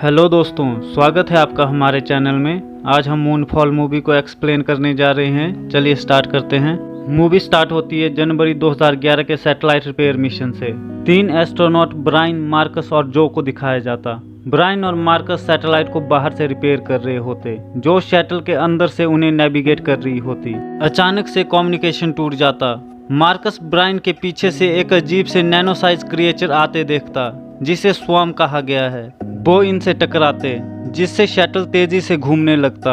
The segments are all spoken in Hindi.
हेलो दोस्तों, स्वागत है आपका हमारे चैनल में। आज हम मूनफॉल मूवी को एक्सप्लेन करने जा रहे हैं। चलिए स्टार्ट करते हैं। मूवी स्टार्ट होती है जनवरी 2011 के सैटेलाइट रिपेयर मिशन से। 3 एस्ट्रोनॉट ब्रायन, मार्कस और जो को दिखाया जाता। ब्रायन और मार्कस सैटेलाइट को बाहर से रिपेयर कर रहे होते, जो शटल के अंदर से उन्हें नेविगेट कर रही होती। अचानक से कम्युनिकेशन टूट जाता। मार्कस ब्रायन के पीछे से एक अजीब से नैनो साइज क्रिएचर आते देखता, जिसे स्वाम कहा गया है। वो इनसे टकराते, जिससे शटल तेजी से घूमने लगता।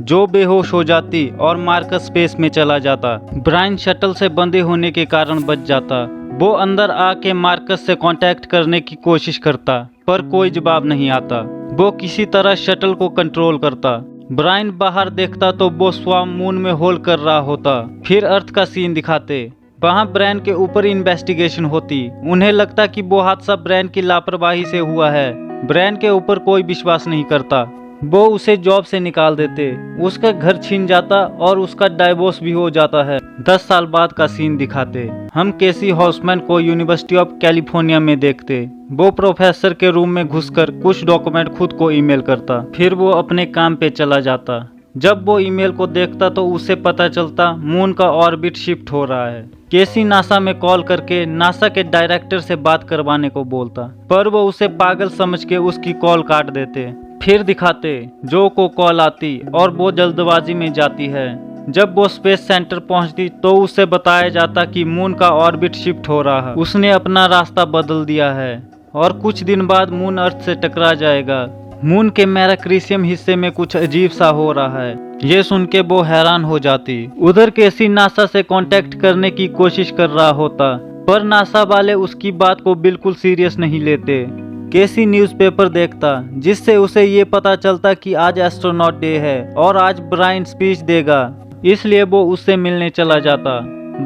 जो बेहोश हो जाती और मार्कस स्पेस में चला जाता। ब्रायन शटल से बंधे होने के कारण बच जाता। वो अंदर आके मार्कस से कांटेक्ट करने की कोशिश करता, पर कोई जवाब नहीं आता। वो किसी तरह शटल को कंट्रोल करता। ब्रायन बाहर देखता तो वो स्वाम मून में होल कर रहा होता। फिर अर्थ का सीन दिखाते। वहाँ ब्रायन के ऊपर इन्वेस्टिगेशन होती। उन्हें लगता कि वो हादसा ब्रायन की लापरवाही से हुआ है। ब्रायन के ऊपर कोई विश्वास नहीं करता। वो उसे जॉब से निकाल देते, उसका घर छीन जाता और उसका डाइवोर्स भी हो जाता है। 10 साल बाद का सीन दिखाते। हम केसी हॉसमैन को यूनिवर्सिटी ऑफ कैलिफोर्निया में देखते। वो प्रोफेसर के रूम में घुसकर कुछ डॉक्यूमेंट खुद को ईमेल करता, फिर वो अपने काम पे चला जाता। जब वो ईमेल को देखता तो उसे पता चलता मून का ऑर्बिट शिफ्ट हो रहा है। केसी नासा में कॉल करके नासा के डायरेक्टर से बात करवाने को बोलता, पर वो उसे पागल समझ के उसकी कॉल काट देते। फिर दिखाते जो को कॉल आती और वो जल्दबाजी में जाती है। जब वो स्पेस सेंटर पहुंचती तो उसे बताया जाता कि मून का ऑर्बिट शिफ्ट हो रहा है। उसने अपना रास्ता बदल दिया है और कुछ दिन बाद मून अर्थ से टकरा जाएगा। मून के मैराक्रीसियम हिस्से में कुछ अजीब सा हो रहा है। ये सुन के वो हैरान हो जाती। उधर केसी नासा से कांटेक्ट करने की कोशिश कर रहा होता, पर नासा वाले उसकी बात को बिल्कुल सीरियस नहीं लेते। केसी न्यूज़पेपर देखता, जिससे उसे ये पता चलता कि आज एस्ट्रोनॉट डे है और आज ब्रायन स्पीच देगा, इसलिए वो उससे मिलने चला जाता।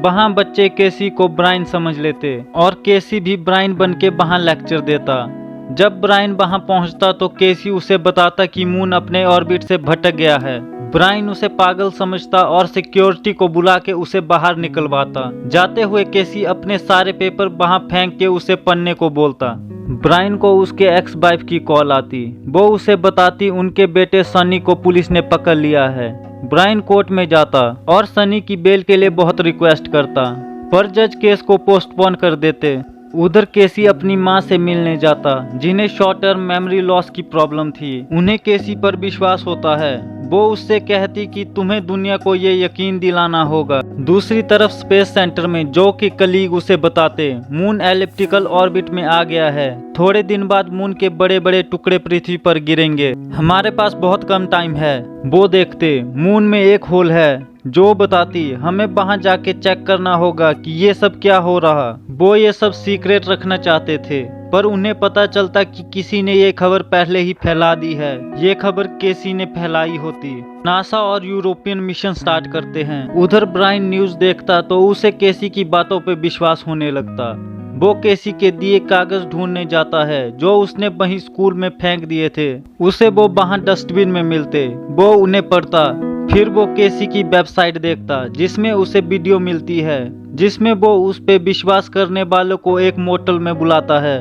वहाँ बच्चे केसी को ब्रायन समझ लेते और केसी भी ब्रायन बन के वहाँ लेक्चर देता। जब ब्रायन वहां पहुंचता तो केसी उसे बताता कि मून अपने ऑर्बिट से भटक गया है। ब्रायन उसे पागल समझता और सिक्योरिटी को बुला के उसे बाहर निकलवाता। जाते हुए केसी अपने सारे पेपर वहां फेंक के उसे पढ़ने को बोलता। ब्रायन को उसके एक्स वाइफ की कॉल आती। वो उसे बताती उनके बेटे सनी को पुलिस ने पकड़ लिया है। ब्रायन कोर्ट में जाता और सनी की बेल के लिए बहुत रिक्वेस्ट करता, पर जज केस को पोस्टपोन कर देते। उधर केसी अपनी माँ से मिलने जाता, जिन्हें शॉर्ट टर्म मेमोरी लॉस की प्रॉब्लम थी। उन्हें केसी पर विश्वास होता है। वो उससे कहती कि तुम्हें दुनिया को ये यकीन दिलाना होगा। दूसरी तरफ स्पेस सेंटर में जो के कलीग उसे बताते मून एलिप्टिकल ऑर्बिट में आ गया है। थोड़े दिन बाद मून के बड़े बड़े टुकड़े पृथ्वी पर गिरेंगे। हमारे पास बहुत कम टाइम है। वो देखते मून में एक होल है। जो बताती हमें वहां जाके चेक करना होगा कि ये सब क्या हो रहा। वो ये सब सीक्रेट रखना चाहते थे, पर उन्हें पता चलता कि किसी ने ये खबर पहले ही फैला दी है। ये खबर केसी ने फैलाई होती। नासा और यूरोपियन मिशन स्टार्ट करते हैं। उधर ब्रायन न्यूज देखता तो उसे केसी की बातों पे विश्वास होने लगता। वो केसी के दिए कागज ढूंढने जाता है, जो उसने वहीं स्कूल में फेंक दिए थे। उसे वो वहां डस्टबिन में मिलते। वो उन्हें पढ़ता। फिर वो केसी की वेबसाइट देखता, जिसमें उसे वीडियो मिलती है, जिसमें वो उस पे विश्वास करने वालों को एक मोटल में बुलाता है।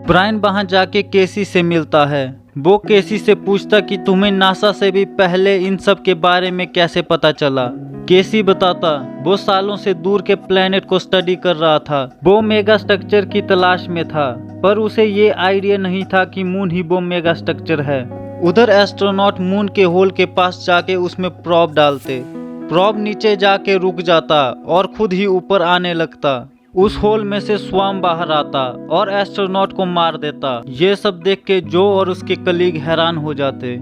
ब्रायन वहां जाके केसी से मिलता है। वो केसी से पूछता कि तुम्हें नासा से भी पहले इन सब के बारे में कैसे पता चला। केसी बताता वो सालों से दूर के प्लेनेट को स्टडी कर रहा था। वो मेगा स्ट्रक्चर की तलाश में था, पर उसे ये आइडिया नहीं था कि मून ही वो मेगा स्ट्रक्चर है। उधर एस्ट्रोनॉट मून के होल के पास जाके उसमें प्रॉब डालते। प्रॉब नीचे जाके रुक जाता और खुद ही ऊपर आने लगता। उस होल में से स्वाम बाहर आता और एस्ट्रोनॉट को मार देता। ये सब देख के जो और उसके कलीग हैरान हो जाते।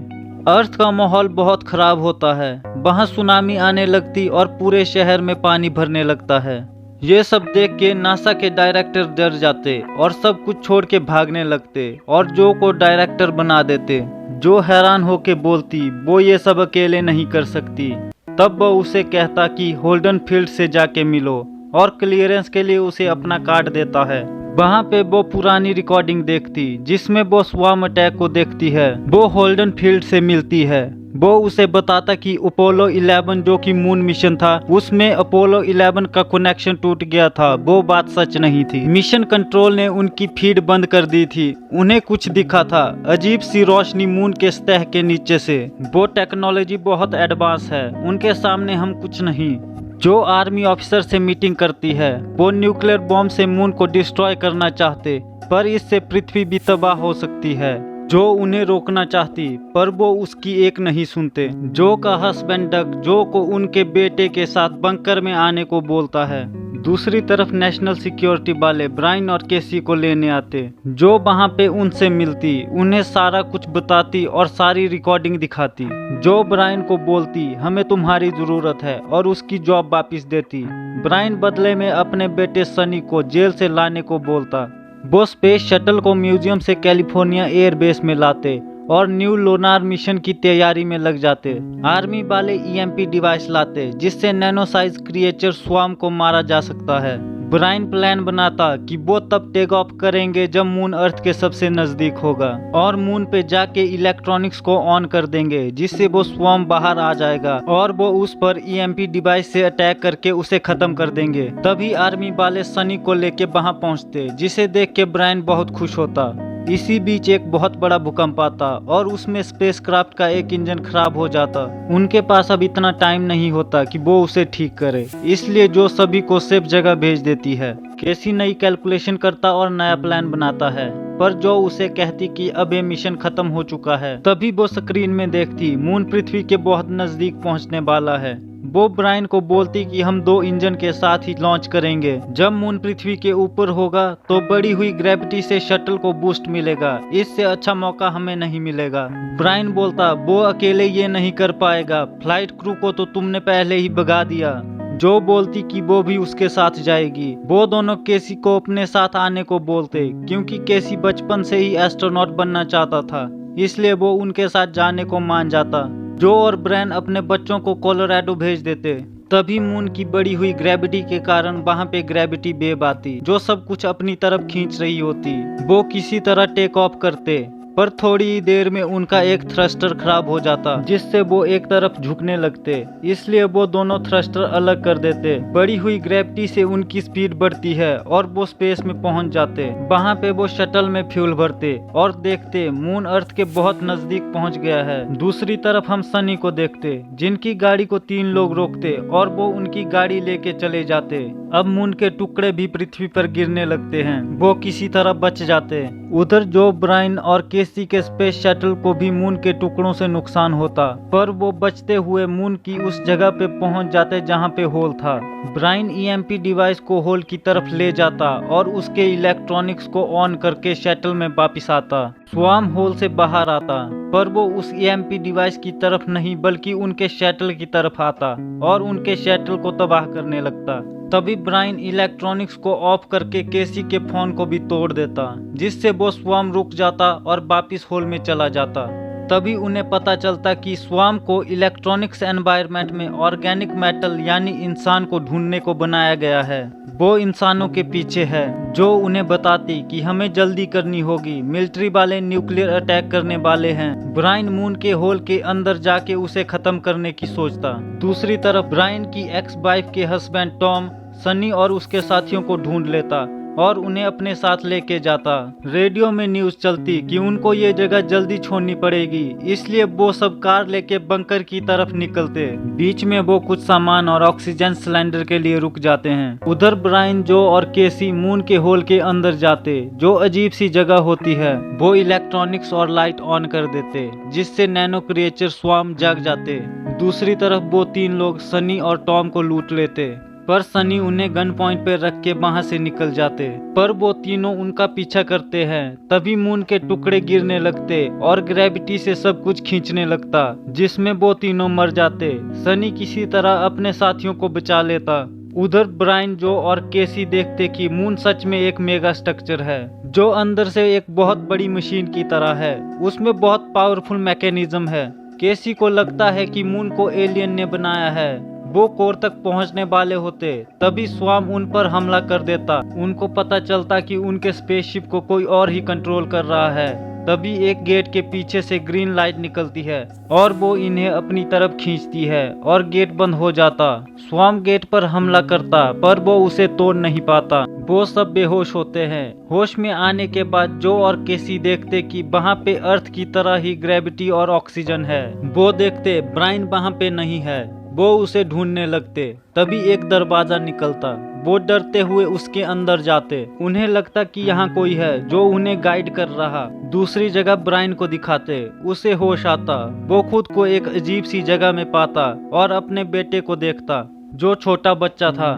अर्थ का माहौल बहुत खराब होता है। वहाँ सुनामी आने लगती और पूरे शहर में पानी भरने लगता है। ये सब देख के नासा के डायरेक्टर डर जाते और सब कुछ छोड़ के भागने लगते और जो को डायरेक्टर बना देते। जो हैरान होके बोलती वो ये सब अकेले नहीं कर सकती। तब वो उसे कहता कि होल्डन फील्ड से जाके मिलो और क्लियरेंस के लिए उसे अपना कार्ड देता है। वहाँ पे वो पुरानी रिकॉर्डिंग देखती जिसमें वो स्वाम अटैक को देखती है। वो होल्डन फील्ड से मिलती है। वो उसे बताता कि अपोलो 11 जो कि मून मिशन था उसमें अपोलो 11 का कनेक्शन टूट गया था। वो बात सच नहीं थी। मिशन कंट्रोल ने उनकी फीड बंद कर दी थी। उन्हें कुछ दिखा था, अजीब सी रोशनी मून के सतह के नीचे से। वो टेक्नोलॉजी बहुत एडवांस है, उनके सामने हम कुछ नहीं। जो आर्मी ऑफिसर से मीटिंग करती है, वो न्यूक्लियर बॉम्ब से मून को डिस्ट्रॉय करना चाहते, पर इससे पृथ्वी भी तबाह हो सकती है। जो उन्हें रोकना चाहती, पर वो उसकी एक नहीं सुनते। जो का हस्बैंड डग जो को उनके बेटे के साथ बंकर में आने को बोलता है। दूसरी तरफ नेशनल सिक्योरिटी वाले ब्रायन और केसी को लेने आते। जो वहाँ पे उनसे मिलती, उन्हें सारा कुछ बताती और सारी रिकॉर्डिंग दिखाती। जो ब्रायन को बोलती हमें तुम्हारी जरूरत है और उसकी जॉब वापस देती। ब्रायन बदले में अपने बेटे सनी को जेल से लाने को बोलता। वो स्पेस शटल को म्यूजियम से कैलिफोर्निया एयरबेस में लाते और न्यू लोनार मिशन की तैयारी में लग जाते। आर्मी वाले ईएमपी डिवाइस लाते जिससे नैनो साइज क्रिएचर स्वाम को मारा जा सकता है। ब्रायन प्लान बनाता कि वो तब टेक ऑफ करेंगे जब मून अर्थ के सबसे नजदीक होगा और मून पे जाके इलेक्ट्रॉनिक्स को ऑन कर देंगे जिससे वो स्वाम बाहर आ जाएगा और वो उस पर ईएमपी डिवाइस से अटैक करके उसे खत्म कर देंगे। तभी आर्मी वाले सनी को लेके वहां पहुंचते जिसे देख के ब्रायन बहुत खुश होता। इसी बीच एक बहुत बड़ा भूकंप आता और उसमें स्पेसक्राफ्ट का एक इंजन खराब हो जाता। उनके पास अब इतना टाइम नहीं होता कि वो उसे ठीक करे, इसलिए जो सभी को सेफ जगह भेज देती है। केसी नई कैलकुलेशन करता और नया प्लान बनाता है, पर जो उसे कहती कि अब ये मिशन खत्म हो चुका है। तभी वो स्क्रीन में देखती मून पृथ्वी के बहुत नजदीक पहुंचने वाला है। वो ब्रायन को बोलती कि हम 2 इंजन के साथ ही लॉन्च करेंगे। जब मून पृथ्वी के ऊपर होगा तो बढ़ी हुई ग्रेविटी से शटल को बूस्ट मिलेगा, इससे अच्छा मौका हमें नहीं मिलेगा। ब्रायन बोलता वो अकेले ये नहीं कर पाएगा, फ्लाइट क्रू को तो तुमने पहले ही भगा दिया। जो बोलती कि वो भी उसके साथ जाएगी। वो दोनों केसी को अपने साथ आने को बोलते क्योंकि केसी बचपन से ही एस्ट्रोनॉट बनना चाहता था, इसलिए वो उनके साथ जाने को मान जाता। जो और ब्रायन अपने बच्चों को कोलोराडो भेज देते। तभी मून की बढ़ी हुई ग्रेविटी के कारण वहाँ पे ग्रेविटी वेव आती जो सब कुछ अपनी तरफ खींच रही होती। वो किसी तरह टेक ऑफ करते, पर थोड़ी ही देर में उनका एक थ्रस्टर खराब हो जाता जिससे वो एक तरफ झुकने लगते, इसलिए वो दोनों थ्रस्टर अलग कर देते। बढ़ी हुई ग्रेविटी से उनकी स्पीड बढ़ती है और वो स्पेस में पहुंच जाते। वहाँ पे वो शटल में फ्यूल भरते और देखते मून अर्थ के बहुत नजदीक पहुंच गया है। दूसरी तरफ हम सनी को देखते जिनकी गाड़ी को 3 लोग रोकते और वो उनकी गाड़ी लेके चले जाते। अब मून के टुकड़े भी पृथ्वी पर गिरने लगते हैं, वो किसी तरह बच जाते। उधर जो ब्रायन और केसी के स्पेस शटल को भी मून के टुकड़ों से नुकसान होता, पर वो बचते हुए मून की उस जगह पे पहुंच जाते जहां पे होल था। ब्रायन ईएमपी डिवाइस को होल की तरफ ले जाता और उसके इलेक्ट्रॉनिक्स को ऑन करके शटल में वापस आता। स्वाम होल से बाहर आता, पर वो उस ईएमपी डिवाइस की तरफ नहीं बल्कि उनके शटल की तरफ आता और उनके शटल को तबाह करने लगता। तभी ब्रायन इलेक्ट्रॉनिक्स को ऑफ करके केसी के फोन को भी तोड़ देता जिससे वो स्वाम रुक जाता और वापिस होल में चला जाता। तभी उन्हें पता चलता कि स्वाम को इलेक्ट्रॉनिक्स एनवायरनमेंट में ऑर्गेनिक मेटल यानी इंसान को ढूंढने को बनाया गया है। वो इंसानों के पीछे है जो उन्हें बताती कि हमें जल्दी करनी होगी, मिलिट्री वाले न्यूक्लियर अटैक करने वाले हैं। ब्रायन मून के होल के अंदर जाके उसे खत्म करने की सोचता। दूसरी तरफ ब्रायन की एक्स वाइफ के हस्बैंड टॉम सनी और उसके साथियों को ढूंढ लेता और उन्हें अपने साथ लेके जाता। रेडियो में न्यूज चलती कि उनको ये जगह जल्दी छोड़नी पड़ेगी, इसलिए वो सब कार लेके बंकर की तरफ निकलते। बीच में वो कुछ सामान और ऑक्सीजन सिलेंडर के लिए रुक जाते हैं। उधर ब्रायन जो और केसी मून के होल के अंदर जाते जो अजीब सी जगह होती है। वो इलेक्ट्रॉनिक्स और लाइट ऑन कर देते जिससे नैनो क्रिएचर स्वाम जाग जाते। दूसरी तरफ वो 3 लोग सनी और टॉम को लूट लेते, पर सनी उन्हें गन पॉइंट पे रख के वहां से निकल जाते, पर वो तीनों उनका पीछा करते हैं। तभी मून के टुकड़े गिरने लगते और ग्रेविटी से सब कुछ खींचने लगता जिसमें वो तीनों मर जाते। सनी किसी तरह अपने साथियों को बचा लेता। उधर ब्रायन जो और केसी देखते कि मून सच में एक मेगा स्ट्रक्चर है जो अंदर से एक बहुत बड़ी मशीन की तरह है, उसमें बहुत पावरफुल मैकेनिज्म है। केसी को लगता है कि मून को एलियन ने बनाया है। वो कोर तक पहुंचने वाले होते तभी स्वाम उन पर हमला कर देता। उनको पता चलता कि उनके स्पेसशिप को कोई और ही कंट्रोल कर रहा है। तभी एक गेट के पीछे से ग्रीन लाइट निकलती है और वो इन्हें अपनी तरफ खींचती है और गेट बंद हो जाता। स्वाम गेट पर हमला करता पर वो उसे तोड़ नहीं पाता। वो सब बेहोश होते हैं। होश में आने के बाद जो और केसी देखते कि वहाँ पे अर्थ की तरह ही ग्रेविटी और ऑक्सीजन है। वो देखते ब्राइन वहाँ पे नहीं है। वो उसे ढूंढने लगते। तभी एक दरवाजा निकलता। वो डरते हुए उसके अंदर जाते। उन्हें लगता कि यहाँ कोई है जो उन्हें गाइड कर रहा। दूसरी जगह ब्राइन को दिखाते। उसे होश आता। वो खुद को एक अजीब सी जगह में पाता और अपने बेटे को देखता जो छोटा बच्चा था।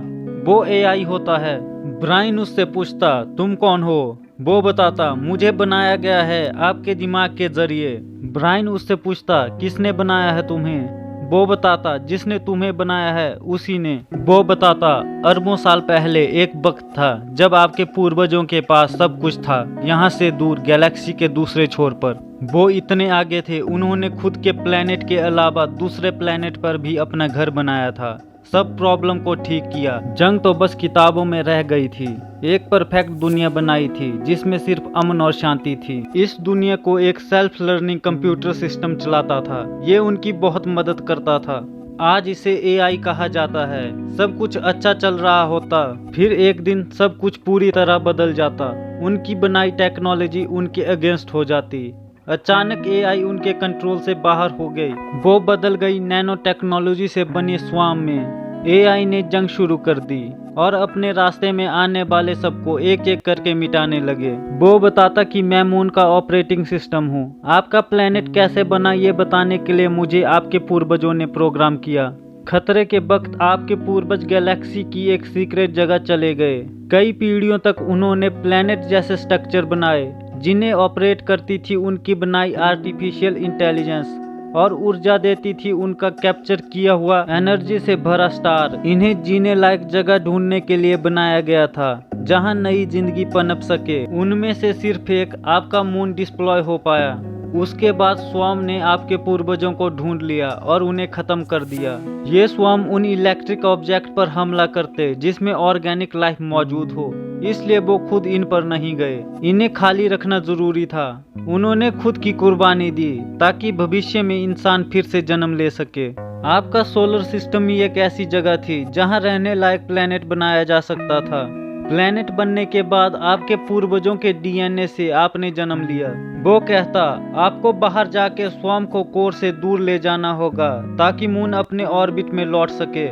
वो एआई होता है। ब्राइन उससे पूछता तुम कौन हो। वो बताता मुझे बनाया गया है आपके दिमाग के जरिए। ब्राइन उससे पूछता किसने बनाया है तुम्हें। वो बताता जिसने तुम्हें बनाया है उसी ने। वो बताता अरबों साल पहले एक वक्त था जब आपके पूर्वजों के पास सब कुछ था, यहाँ से दूर गैलेक्सी के दूसरे छोर पर। वो इतने आगे थे उन्होंने खुद के प्लेनेट के अलावा दूसरे प्लेनेट पर भी अपना घर बनाया था। सब प्रॉब्लम को ठीक किया। जंग तो बस किताबों में रह गई थी। एक परफेक्ट दुनिया बनाई थी जिसमें सिर्फ अमन और शांति थी। इस दुनिया को एक सेल्फ लर्निंग कंप्यूटर सिस्टम चलाता था। ये उनकी बहुत मदद करता था। आज इसे एआई कहा जाता है। सब कुछ अच्छा चल रहा होता, फिर एक दिन सब कुछ पूरी तरह बदल जाता। उनकी बनाई टेक्नोलॉजी उनके अगेंस्ट हो जाती। अचानक एआई उनके कंट्रोल से बाहर हो गई। वो बदल गई नैनो टेक्नोलॉजी से बने स्वाम में। एआई ने जंग शुरू कर दी और अपने रास्ते में आने वाले सबको एक एक करके मिटाने लगे। वो बताता कि मैं मून का ऑपरेटिंग सिस्टम हूँ। आपका प्लेनेट कैसे बना ये बताने के लिए मुझे आपके पूर्वजों ने प्रोग्राम किया। खतरे के वक्त आपके पूर्वज गैलेक्सी की एक सीक्रेट जगह चले गए। कई पीढ़ियों तक उन्होंने प्लेनेट जैसे स्ट्रक्चर बनाए जिन्हें ऑपरेट करती थी उनकी बनाई आर्टिफिशियल इंटेलिजेंस और ऊर्जा देती थी उनका कैप्चर किया हुआ एनर्जी से भरा स्टार। इन्हें जीने लायक जगह ढूंढने के लिए बनाया गया था जहां नई जिंदगी पनप सके। उनमें से सिर्फ एक आपका मून डिप्लॉय हो पाया। उसके बाद स्वाम ने आपके पूर्वजों को ढूंढ लिया और उन्हें खत्म कर दिया। ये स्वाम उन इलेक्ट्रिक ऑब्जेक्ट पर हमला करते जिसमें ऑर्गेनिक लाइफ मौजूद हो, इसलिए वो खुद इन पर नहीं गए। इन्हें खाली रखना जरूरी था। उन्होंने खुद की कुर्बानी दी ताकि भविष्य में इंसान फिर से जन्म ले सके। आपका सोलर सिस्टम ही एक ऐसी जगह थी जहां रहने लायक प्लेनेट बनाया जा सकता था। प्लेनेट बनने के बाद आपके पूर्वजों के डीएनए से आपने जन्म लिया। वो कहता आपको बाहर जाके स्वाम को कोर से दूर ले जाना होगा ताकि मून अपने ऑर्बिट में लौट सके।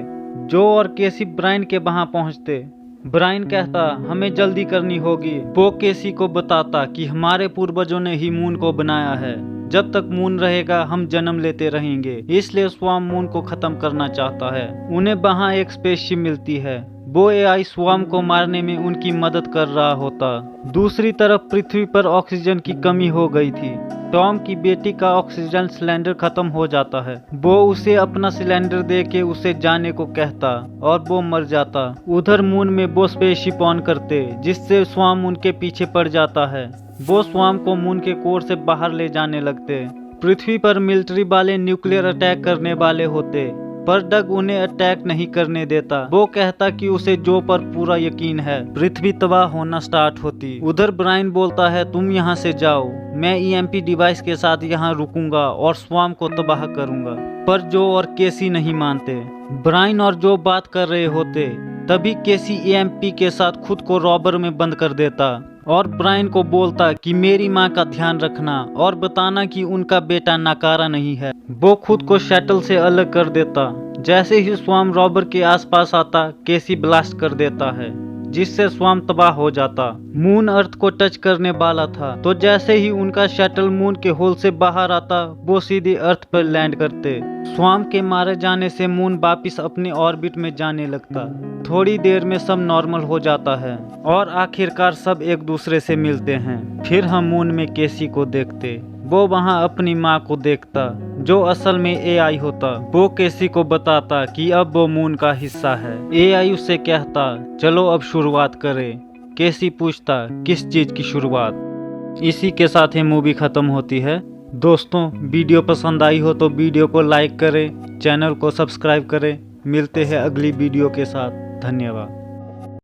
जो और केसी ब्राइन के वहां पहुंचते। ब्राइन कहता हमें जल्दी करनी होगी। वो केसी को बताता कि हमारे पूर्वजों ने ही मून को बनाया है। जब तक मून रहेगा हम जन्म लेते रहेंगे, इसलिए स्वाम मून को खत्म करना चाहता है। उन्हें वहाँ एक स्पेसशिप मिलती है। वो एआई स्वाम को मारने में उनकी मदद कर रहा होता। दूसरी तरफ पृथ्वी पर ऑक्सीजन की कमी हो गई थी। टॉम की बेटी का ऑक्सीजन सिलेंडर खत्म हो जाता है। वो उसे अपना सिलेंडर दे के उसे जाने को कहता और वो मर जाता। उधर मून में वो स्पेसशिप ऑन करते जिससे स्वाम उनके पीछे पड़ जाता है। वो स्वाम को मून के कोर से बाहर ले जाने लगते। पृथ्वी पर मिलिट्री वाले न्यूक्लियर अटैक करने वाले होते पर डग उन्हें अटैक नहीं करने देता। वो कहता कि उसे जो पर पूरा यकीन है। पृथ्वी तबाह होना स्टार्ट होती। उधर ब्राइन बोलता है तुम यहाँ से जाओ, मैं ईएमपी डिवाइस के साथ यहाँ रुकूंगा और स्वाम को तबाह करूंगा। पर जो और केसी नहीं मानते। ब्राइन और जो बात कर रहे होते तभी केसी ईएमपी के साथ खुद को रॉबर में बंद कर देता और ब्राइन को बोलता कि मेरी माँ का ध्यान रखना और बताना कि उनका बेटा नाकारा नहीं है। वो खुद को शटल से अलग कर देता। जैसे ही स्वाम रॉबर के आसपास आता केसी ब्लास्ट कर देता है जिससे स्वाम तबाह हो जाता। मून अर्थ को टच करने वाला था तो जैसे ही उनका शटल मून के होल से बाहर आता वो सीधे अर्थ पर लैंड करते। स्वाम के मारे जाने से मून वापिस अपने ऑर्बिट में जाने लगता। थोड़ी देर में सब नॉर्मल हो जाता है और आखिरकार सब एक दूसरे से मिलते हैं। फिर हम मून में केसी को देखते। वो वहाँ अपनी माँ को देखता जो असल में एआई होता। वो केसी को बताता कि अब वो मून का हिस्सा है। एआई उससे कहता चलो अब शुरुआत करें। केसी पूछता किस चीज की शुरुआत। इसी के साथ ये मूवी खत्म होती है। दोस्तों वीडियो पसंद आई हो तो वीडियो को लाइक करें, चैनल को सब्सक्राइब करें मिलते हैं अगली वीडियो के साथ। धन्यवाद।